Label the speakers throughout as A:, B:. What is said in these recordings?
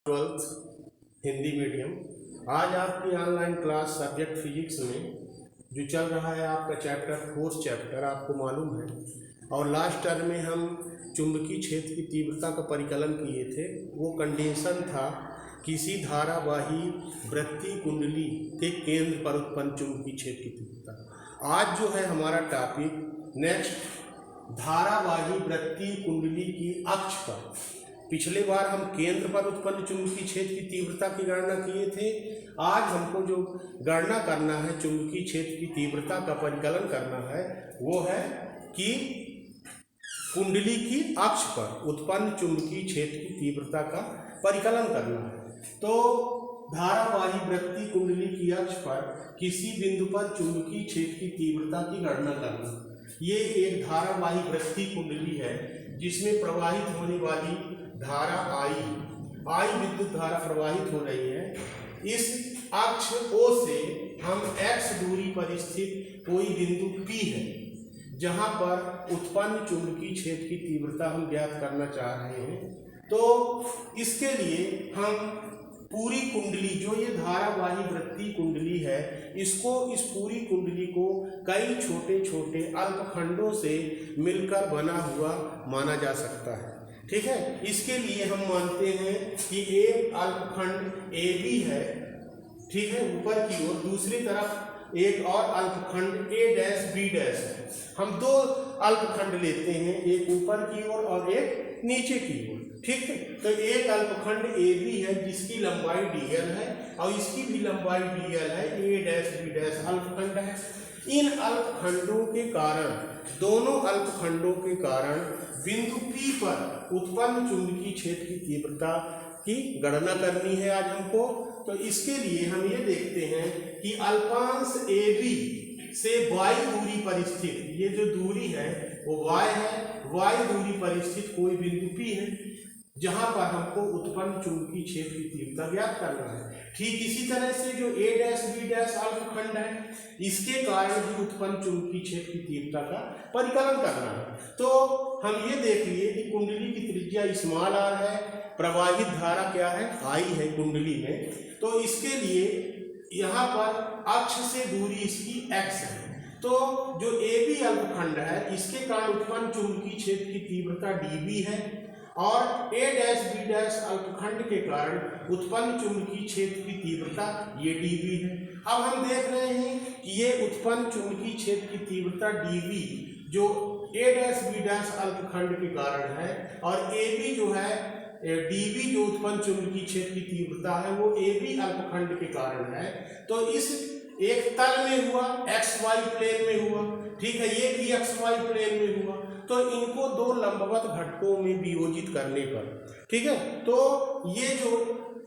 A: 12th Hindi medium. आज आपकी online class subject physics में जो चल रहा है आपका चैप्टर 4th चैप्टर आपको मालूम है। और लास्ट टर्म में हम चुंबकीय क्षेत्र की तीव्रता का परिकलन किए थे। वो कंडीशन था किसी धारावाही वृत्तीय कुंडली के केंद्र पर उत्पन्न चुंबकीय क्षेत्र की तीव्रता। आज जो है हमारा टॉपिक नेक्स्ट धारावाही वृत्तीय कुंडली की अक्ष पर। पिछले बार हम केंद्र पर उत्पन्न चुंबकीय क्षेत्र की तीव्रता की गणना किए थे। आज हमको जो गणना करना है चुंबकीय क्षेत्र की तीव्रता का परिकलन करना है वो है कि कुंडली की अक्ष पर उत्पन्न चुंबकीय क्षेत्र की तीव्रता का परिकलन करना है। तो धारावाही वृत्तीय कुंडली की अक्ष पर किसी बिंदु पर चुंबकीय क्षेत्र की तीव्रता की गणना करना। ये एक धारावाही वृत्तीय कुंडली है जिसमें प्रवाहित होने वाली धारा आई विद्युत धारा प्रवाहित हो रही है। इस अक्ष O से हम x दूरी पर स्थित कोई बिंदु P है जहां पर उत्पन्न चुंबकीय क्षेत्र की तीव्रता हम ज्ञात करना चाह रहे हैं। तो इसके लिए हम पूरी कुंडली जो ये धारावाही वृत्तीय कुंडली है इसको इस पूरी कुंडली को कई छोटे छोटे अल्पखंडों से मिलकर बना हुआ माना जा सकता है। ठीक है, इसके लिए हम मानते हैं कि एक अल्पखंड ए बी है, ठीक है, ऊपर की ओर, दूसरी तरफ एक और अल्पखंड ए डैश बी डैश है। हम दो अल्पखंड लेते हैं, एक ऊपर की ओर और एक नीचे की ओर। ठीक है, तो एक अल्पखंड ए बी है जिसकी लंबाई dl है और इसकी भी लंबाई dl है, ए डैश बी डैश अल्पखंड है। इन अल्पखंडों के कारण, दोनों अल्पखंडों के कारण बिंदु P पर उत्पन्न चुंबकीय क्षेत्र की तीव्रता की गणना करनी है आज हमको। तो इसके लिए हम ये देखते हैं कि अल्पांश AB से y दूरी पर स्थित, ये जो दूरी है वो y है, y दूरी पर स्थित कोई बिंदु P है जहां पर हमको उत्पन्न चुंबकीय क्षेत्र की तीव्रता ज्ञात करना है। ठीक इसी तरह से जो a डैश b डैश अल्पखंड है इसके कारण भी उत्पन्न चुंबकीय क्षेत्र की तीव्रता का परिकलन करना है। तो हम ये देख लिए कि कुंडली की त्रिज्या स्मॉल r है, प्रवाहित धारा क्या है I है कुंडली में। तो इसके लिए यहाँ पर अक्ष से दूरी इसकी x है। तो जो AB अल्पखंड है इसके कारण उत्पन्न चुंबकीय क्षेत्र की तीव्रता dB है और a डैश b डैश अल्पखंड के कारण उत्पन्न चुंबकीय क्षेत्र की तीव्रता ये dB है। अब हम देख रहे हैं कि ये उत्पन्न चुंबकीय क्षेत्र की तीव्रता dB जो a डैश b डैश अल्पखंड के कारण है और AB जो है dB जो उत्पन्न चुंबकीय क्षेत्र की तीव्रता है वो AB अल्पखंड के कारण है। तो इस एक तल में हुआ, XY प्लेन में हुआ, ठीक है, ये भी XY प्लेन में हुआ। तो इनको दो लंबवत घटकों में वियोजित करने पर, ठीक है, तो ये जो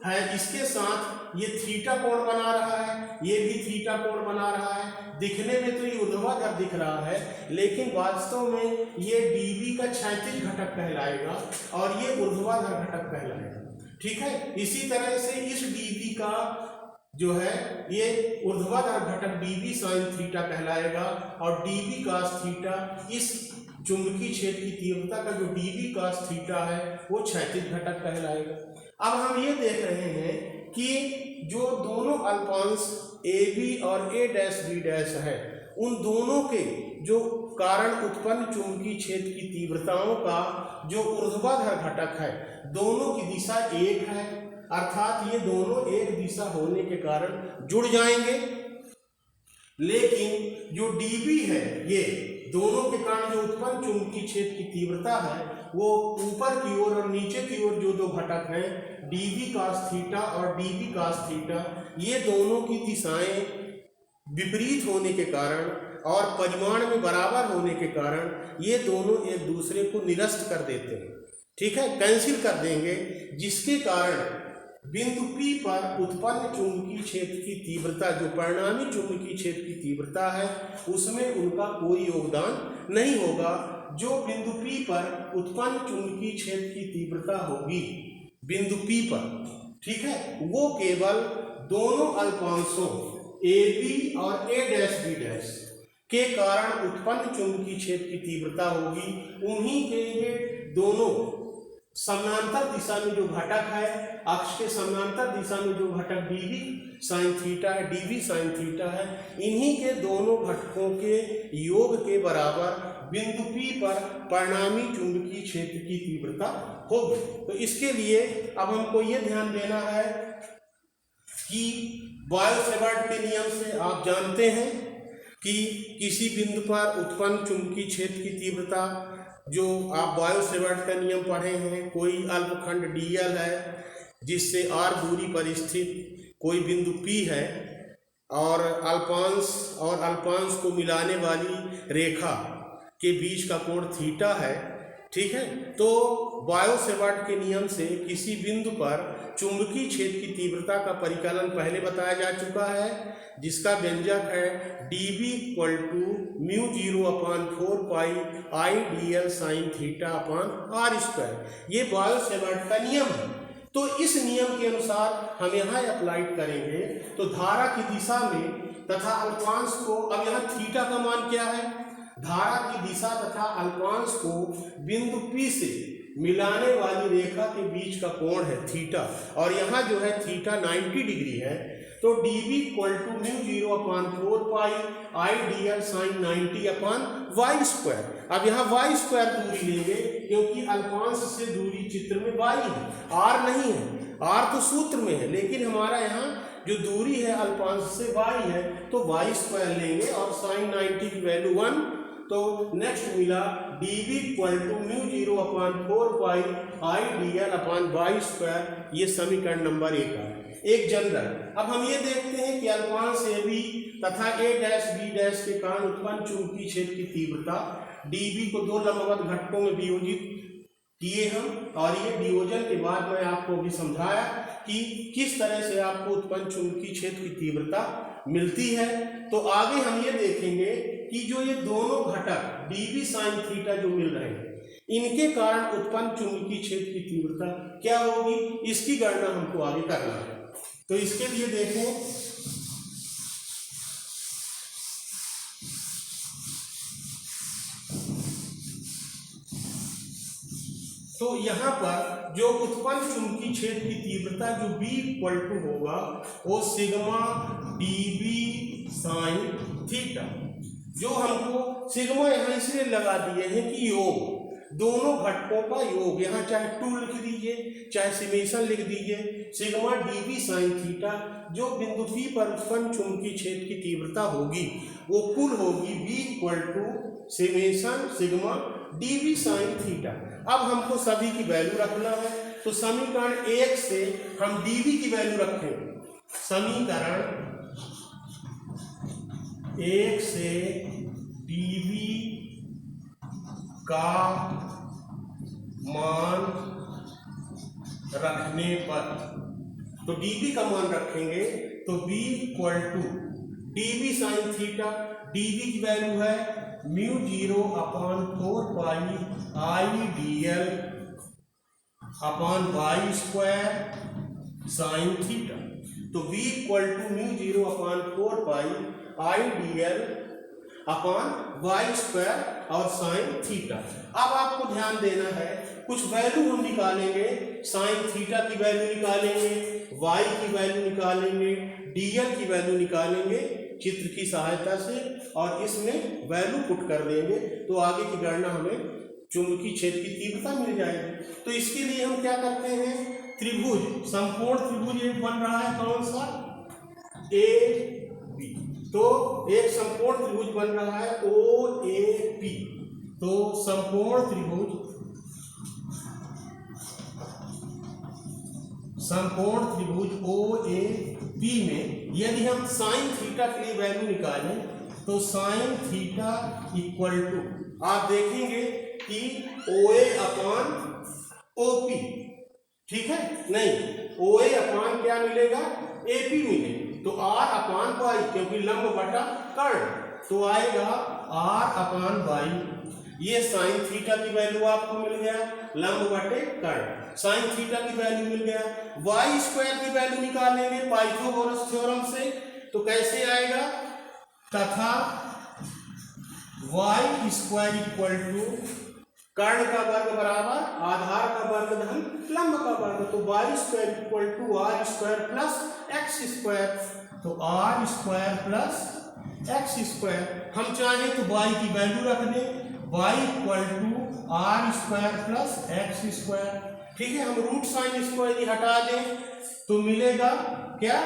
A: है इसके साथ ये थीटा कोण बना रहा है, ये भी थीटा कोण बना रहा है। दिखने में तो ये ऊर्ध्वाधर दिख रहा है लेकिन वास्तव में ये dB का क्षैतिज घटक कहलाएगा और ये ऊर्ध्वाधर घटक कहलाएगा। ठीक है, इसी तरह से इस dB का जो है ये ऊर्ध्वाधर घटक dB sin थीटा कहलाएगा और dB cos थीटा इस चुंबकीय क्षेत्र की तीव्रता का जो dB cos थीटा है वो क्षैतिज घटक कहलाएगा। अब हम ये देख रहे हैं कि जो दोनों अल्पांश AB और A डैश B डैश है उन दोनों के जो कारण उत्पन्न चुंबकीय क्षेत्र की तीव्रताओं का जो ऊर्ध्वाधर घटक है दोनों की दिशा एक है, अर्थात ये दोनों एक दिशा होने के कारण जुड़ जाएंगे। लेकिन जो dB है ये दोनों के कारण जो उत्पन्न चुंबकीय क्षेत्र की तीव्रता है वो ऊपर की ओर और नीचे की ओर जो दो घटक हैं dB cos थीटा और dB cos थीटा ये दोनों की दिशाएं विपरीत होने के कारण और परिमाण में बराबर होने के कारण ये दोनों एक दूसरे को निरस्त कर देते हैं। ठीक है, कैंसिल कर देंगे, जिसके कारण बिंदु P पर उत्पन्न चुंबकीय क्षेत्र की तीव्रता जो परिणामी चुंबकीय क्षेत्र की तीव्रता है उसमें उनका कोई योगदान नहीं होगा। जो बिंदु P पर उत्पन्न चुंबकीय क्षेत्र की तीव्रता होगी बिंदु P पर, ठीक है, वो केवल दोनों अल्पांशों AB और A डैश B डैश के कारण उत्पन्न चुंबकीय क्षेत्र की तीव्रता होगी। उन्हीं के ये दोनों समानांतर दिशा में जो घटक है, अक्ष के समानांतर दिशा में जो घटक dv sin थीटा है, dv sin थीटा है, इन्हीं के दोनों घटकों के योग के बराबर बिंदु P पर परिणामी चुंबकीय क्षेत्र की तीव्रता होगी। तो इसके लिए अब हमको ये ध्यान देना है कि बॉयल-सेवर्ट के नियम से आप जानते हैं कि किसी बिंदु पर उत्पन्न चुंबकीय क्षेत्र की तीव्रता, जो आप बॉयल-सेवर्ट का नियम पढ़े हैं, कोई अल्पखंड dl है जिससे r दूरी पर स्थित कोई बिंदु P है और अल्पांश को मिलाने वाली रेखा के बीच का कोण थीटा है, ठीक है। तो बॉयल-सेवर्ट के नियम से किसी बिंदु पर चुंबकीय क्षेत्र की तीव्रता का परिकलन पहले बताया जा चुका है, जिसका व्यंजक है dB = μ0/4 pi I dl sin theta r square. ये बॉयल-सेवर्ट का नियम है। तो इस नियम के अनुसार हम यहाँ अप्लाइड करेंगे तो धारा की दिशा में तथा अल्पांश को, अब यहाँ थीटा का मान क्या है, धारा की दिशा तथा अल्पांश को बिंदु P से मिलाने वाली रेखा के बीच का कोण है थीटा, और यहाँ जो है थीटा 90 डिग्री है। तो dB = μ0/4 pi I dl sin 90/y square. अब यहाँ y स्क्वायर दूरी लेंगे क्योंकि अल्पांश से दूरी चित्र में y है, r नहीं है। r तो सूत्र में है, लेकिन हमारा यहाँ जो दूरी है अल्पांश से y है, तो y स्क्वायर लेंगे और sin 90 की वैल्यू 1। तो नेक्स्ट मिला dB = μ0/4 pi I dl/y square. ये समीकरण नंबर 1 है, एक जनरल। अब हम ये देखते हैं कि अल्पांश AB तथा A' B' के कारण उत्पन्न चुंबकीय क्षेत्र की तीव्रता dB को दो लंबवत घटकों में वियोजित किए हम, और ये वियोजन के बाद मैं आपको भी समझाया कि किस तरह से आपको उत्पन्न चुंबकीय क्षेत्र की तीव्रता मिलती है। तो आगे हम ये देखेंगे कि जो ये दोनों घटक dB sin थीटा जो मिल रहे हैं, इनके कारण उत्पन्न चुंबकीय क्षेत्र की तीव्रता क्या होगी, इसकी गणना हमको आगे करना है। तो इसके लिए देखें, तो यहाँ पर जो उत्पन्न चुंबकीय क्षेत्र की तीव्रता जो B = होगा वो सिग्मा dB sin थीटा, जो हमको सिग्मा यहाँ इसलिए लगा दिए हैं कि योग, दोनों घटकों का योग, यहाँ चाहे 2 लिख दीजिए चाहे समेशन लिख दीजिए, सिग्मा dB sin थीटा जो बिंदु P पर उत्पन्न चुंबकीय क्षेत्र की तीव्रता होगी वो कुल होगी B = summation sigma dB sin theta. अब हमको सभी की वैल्यू रखना है, तो समीकरण 1 से हम dB की वैल्यू रखेंगे। समीकरण 1 से dB का मान रखने पर, तो dB का मान रखेंगे तो B = dB sin theta, dB की वैल्यू है μ0/4 pi I dl/y square sin theta. तो V = μ0/4 pi I dl/y square और sin थीटा। अब आपको ध्यान देना है, कुछ वैल्यू हम निकालेंगे, sin थीटा की वैल्यू निकालेंगे, y की वैल्यू निकालेंगे, dl की वैल्यू निकालेंगे चित्र की सहायता से, और इसमें वैल्यू पुट कर देंगे तो आगे की गणना हमें चुंबकीय क्षेत्र की तीव्रता मिल जाएगी। तो इसके लिए हम क्या करते हैं, त्रिभुज, समकोण त्रिभुज एक बन रहा है, कौन सा, AB। तो एक समकोण त्रिभुज बन रहा है OAP। तो समकोण त्रिभुज OAP में यदि हम साइन थीटा के लिए वैल्यू निकालें तो साइन थीटा = आप देखेंगे कि OA/OP, ठीक है, नहीं, OA/ क्या मिलेगा, AP मिलेगा। तो R/y, क्योंकि लंब बटा कर्ण, तो आएगा R/y। ये साइन थीटा की वैल्यू आपको मिल गया, लंब बटे कर्ण, साइन थीटा की वैल्यू मिल गया। y स्क्वायर की वैल्यू निकालेंगे पाइथागोरस थ्योरम से, तो कैसे आएगा, तथा y स्क्वायर कर्ण का वर्ग बराबर आधार का वर्ग धन लंब का वर्ग, तो Y square equal to R square plus x square, तो R square plus x square. हम चाहें तो वाई की वैल्यू रख दें, Y equal to R square plus x square. ठीक है, हम रूट साइन स्क्वायर हटा दें तो मिलेगा क्या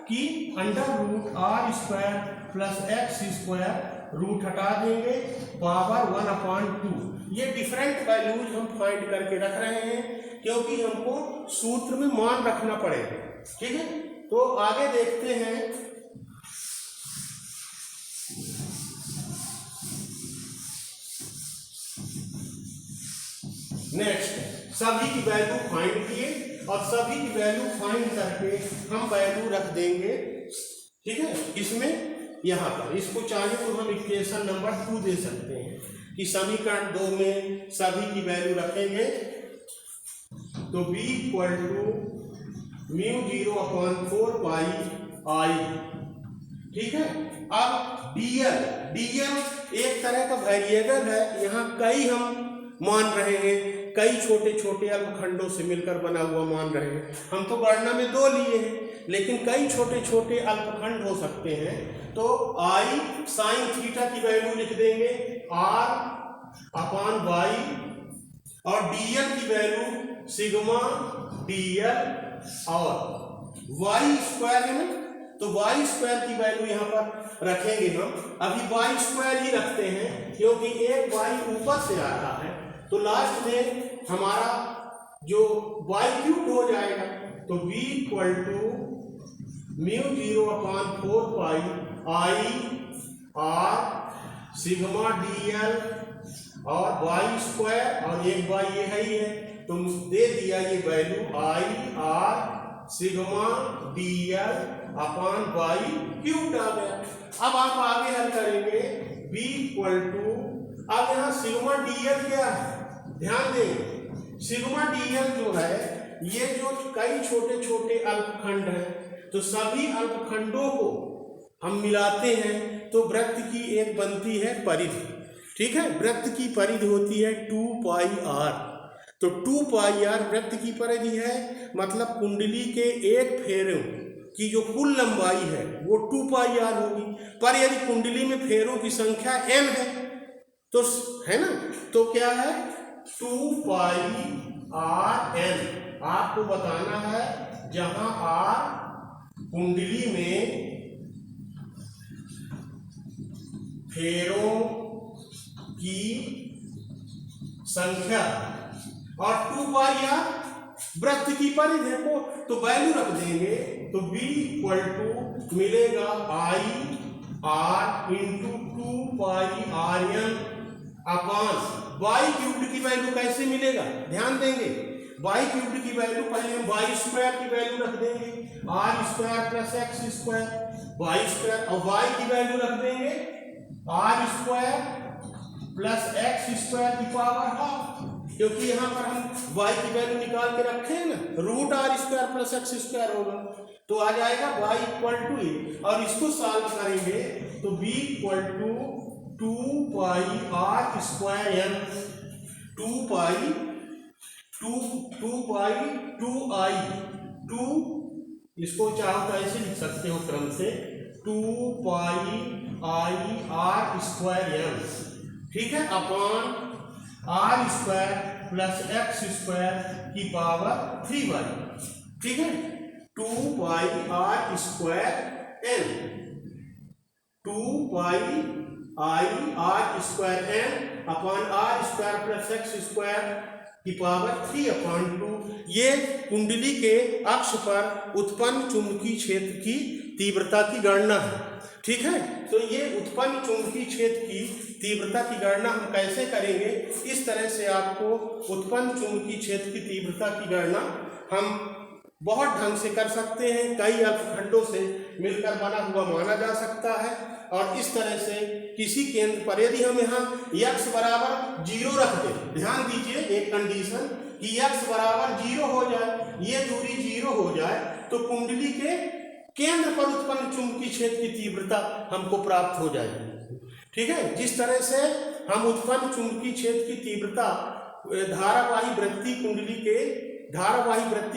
A: कि under root r square plus x square, root हटा देंगे, पावर 1/2। ये डिफरेंट वैल्यूज हम फाइंड करके रख रहे हैं क्योंकि हमको सूत्र में मान रखना पड़ेगा। ठीक है, तो आगे देखते हैं। नेक्स्ट, सभी की वैल्यू फाइंड किए और सभी की वैल्यू फाइंड करके हम वैल्यू रख देंगे। ठीक है, इसमें यहाँ पर इसको चाहे तो हम इक्वेशन नंबर 2 दे सकते हैं कि समीकरण 2 में सभी की वैल्यू रखेंगे, तो b इक्वल टू μ0/4 पाई आई। ठीक है, अब dl एक तरह का वेरिएबल है, यहाँ कई हम मान रहे हैं, कई छोटे छोटे अल्पखंडों से मिलकर बना हुआ मान रहे हैं। हम तो गणना में 2 लिए हैं, लेकिन कई छोटे छोटे अल्पखंड हो सकते हैं, तो आई साइन थीटा की वैल्यू लिख देंगे r/y, और dl की वैल्यू सिग्मा dl, और y स्क्वायर है ना, तो y स्क्वायर की वैल्यू यहाँ पर रखेंगे हम। अभी y स्क्वायर ही रखते हैं क्योंकि एक y ऊपर से आ रहा है, तो लास्ट में हमारा जो y क्यूब हो जाएगा, तो v equal to μ0/4 pi I R sigma dl और y स्क्वायर, और एक y ये है ही है, तो दे दिया ये value I R sigma dl/y cube आ गया। अब आप आगे हल करेंगे b इक्वल टू, अब यहाँ सिग्मा dl क्या है, ध्यान दें, सिग्मा dl जो है ये जो कई छोटे छोटे अल्पखंड हैं, तो सभी अल्पखंडों को हम मिलाते हैं तो वृत्त की एक बनती है परिधि। ठीक है, वृत्त की परिधि होती है 2 पाई r, तो 2 पाई r वृत्त की परिधि है, मतलब कुंडली के एक फेरों की जो कुल लंबाई है वो 2 पाई r होगी। पर यदि कुंडली में फेरों की संख्या n है तो है ना, तो क्या है 2 पाई r n। आपको बताना है जहां r कुंडली में फेरों की संख्या और 2 पाई r वृत्त की परिधि को, तो वैल्यू रख देंगे, तो b इक्वल टू मिलेगा I r into 2 pi r n upon y cubed की वैल्यू कैसे मिलेगा, ध्यान देंगे, वाई क्यूब्ड की वैल्यू पहले हम वाई स्क्वायर की वैल्यू रख देंगे, r square plus x square y square, और वाई की वैल्यू रख देंगे r square plus x square की पावर हाफ, क्योंकि यहाँ पर हम y की वैल्यू निकाल के रखे हैं ना, root r square plus x square होगा, तो आ जाएगा y इक्वल टू ए, और इसको सॉल्व करेंगे तो b equal to 2 pi R square N, 2 pi 2 I 2, इसको चाहो तो ऐसे लिख सकते हो क्रम से 2 pi I R square N, ठीक है, upon R square plus x square की पावर 3y, ठीक है, 2 pi R square N, 2 pi I R square N upon R square plus x square की पावर 3/2। ये कुंडली के अक्ष पर उत्पन्न चुंबकीय क्षेत्र की तीव्रता की गणना है, ठीक है। तो ये उत्पन्न चुंबकीय क्षेत्र की तीव्रता की गणना हम कैसे करेंगे, इस तरह से आपको उत्पन्न चुंबकीय क्षेत्र की तीव्रता की गणना हम बहुत ढंग से कर सकते हैं, कई अल्पखंडों से मिलकर बना हुआ माना जा सकता है। और इस तरह से किसी केंद्र पर यदि हम यहाँ x बराबर 0 रख दें, ध्यान दीजिए एक कंडीशन कि x बराबर 0 हो जाए, ये दूरी 0 हो जाए, तो कुंडली के केंद्र पर उत्पन्न चुंबकीय क्षेत्र की तीव्रता हमको प्राप्त हो जाएगी, ठीक है। जिस तरह से हम उत्पन्न चुंबकीय क्षेत्र की तीव्रता धारावाही वृत्ति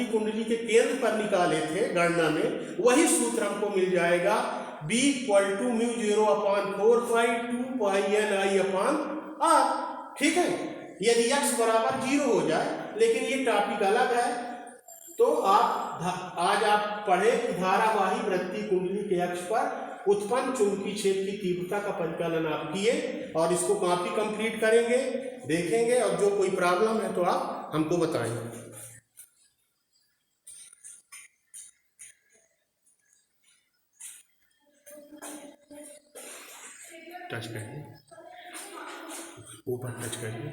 A: कुंडली के केंद्र पर निकाले थे गणना में, वही सूत्र हमको मिल जाएगा B = μ0/4 पाई 2 पाई Ni/r। ठीक है, यदि x बराबर 0 हो जाए, लेकिन ये टॉपिक अलग है। तो आज आप पढ़े कि धारावाही वृत्ति कुंडली के अक्ष पर उत्पन्न चुंबकीय क्षेत्र की तीव्रता का परिकलन आप किए, और इसको कॉपी कंप्लीट करेंगे, देखेंगे, और जो कोई प्रॉब्लम है तो आप हमको बताएंगे। टच करिए, ऊपर टच करिए।